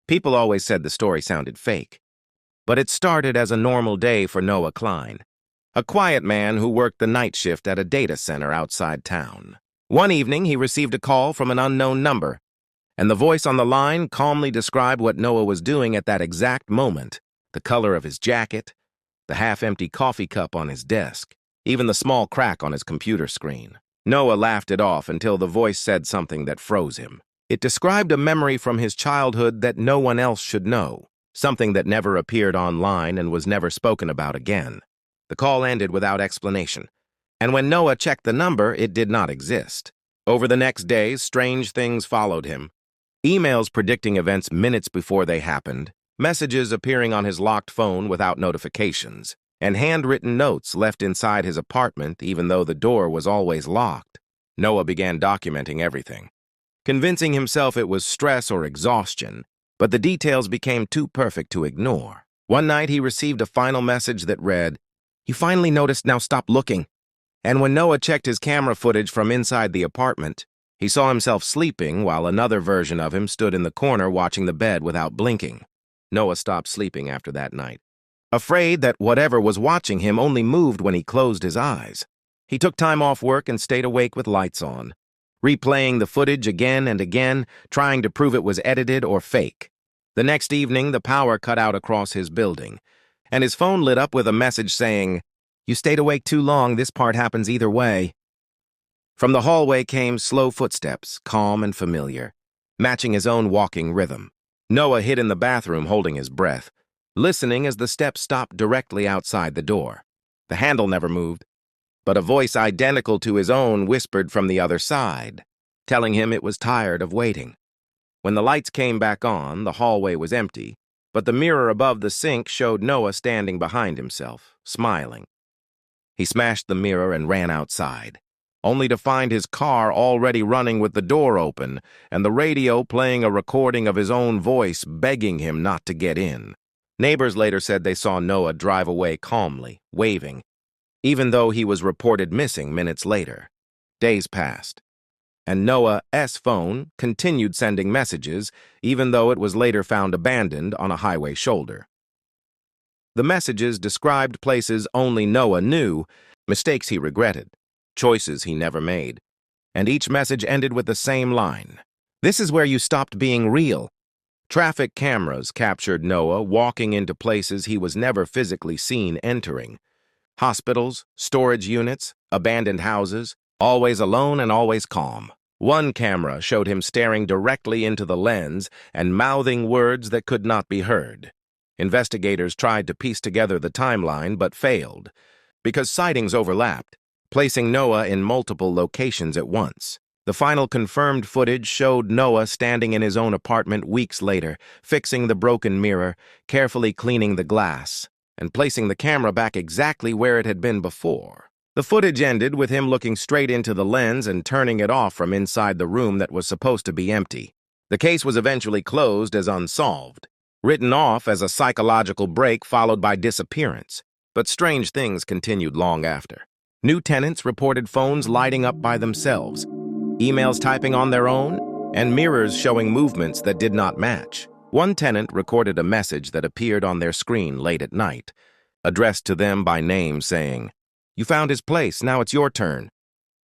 People always said the story sounded fake. But it started as a normal day for Noah Klein, a quiet man who worked the night shift at a data center outside town. One evening, he received a call from an unknown number, and the voice on the line calmly described what Noah was doing at that exact moment: the color of his jacket, the half-empty coffee cup on his desk, even the small crack on his computer screen. Noah laughed it off until the voice said something that froze him. It described a memory from his childhood that no one else should know, something that never appeared online and was never spoken about again. The call ended without explanation, and when Noah checked the number, it did not exist. Over the next days, strange things followed him. Emails predicting events minutes before they happened, messages appearing on his locked phone without notifications, and handwritten notes left inside his apartment even though the door was always locked. Noah began documenting everything, convincing himself it was stress or exhaustion, but the details became too perfect to ignore. One night, he received a final message that read, "You finally noticed, now stop looking." And when Noah checked his camera footage from inside the apartment, he saw himself sleeping while another version of him stood in the corner watching the bed without blinking. Noah stopped sleeping after that night, afraid that whatever was watching him only moved when he closed his eyes. He took time off work and stayed awake with lights on, replaying the footage again and again, trying to prove it was edited or fake. The next evening, the power cut out across his building, and his phone lit up with a message saying, "You stayed awake too long, this part happens either way." From the hallway came slow footsteps, calm and familiar, matching his own walking rhythm. Noah hid in the bathroom holding his breath, listening as the steps stopped directly outside the door. The handle never moved, but a voice identical to his own whispered from the other side, telling him it was tired of waiting. When the lights came back on, the hallway was empty, but the mirror above the sink showed Noah standing behind himself, smiling. He smashed the mirror and ran outside, only to find his car already running with the door open and the radio playing a recording of his own voice begging him not to get in. Neighbors later said they saw Noah drive away calmly, waving, even though he was reported missing minutes later. Days passed, and Noah's phone continued sending messages, even though it was later found abandoned on a highway shoulder. The messages described places only Noah knew, mistakes he regretted, choices he never made, and each message ended with the same line: "This is where you stopped being real." Traffic cameras captured Noah walking into places he was never physically seen entering. Hospitals, storage units, abandoned houses, always alone and always calm. One camera showed him staring directly into the lens and mouthing words that could not be heard. Investigators tried to piece together the timeline but failed, because sightings overlapped, placing Noah in multiple locations at once. The final confirmed footage showed Noah standing in his own apartment weeks later, fixing the broken mirror, carefully cleaning the glass, and placing the camera back exactly where it had been before. The footage ended with him looking straight into the lens and turning it off from inside the room that was supposed to be empty. The case was eventually closed as unsolved, written off as a psychological break followed by disappearance. But strange things continued long after. New tenants reported phones lighting up by themselves, emails typing on their own, and mirrors showing movements that did not match. One tenant recorded a message that appeared on their screen late at night, addressed to them by name saying, "You found his place, now it's your turn."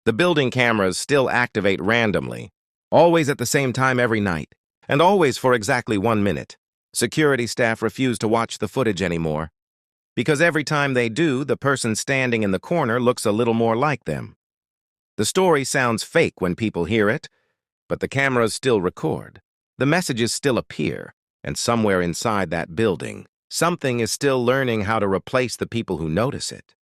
The building cameras still activate randomly, always at the same time every night, and always for exactly 1 minute. Security staff refuse to watch the footage anymore, because every time they do, the person standing in the corner looks a little more like them. The story sounds fake when people hear it, but the cameras still record. The messages still appear, and somewhere inside that building, something is still learning how to replace the people who notice it.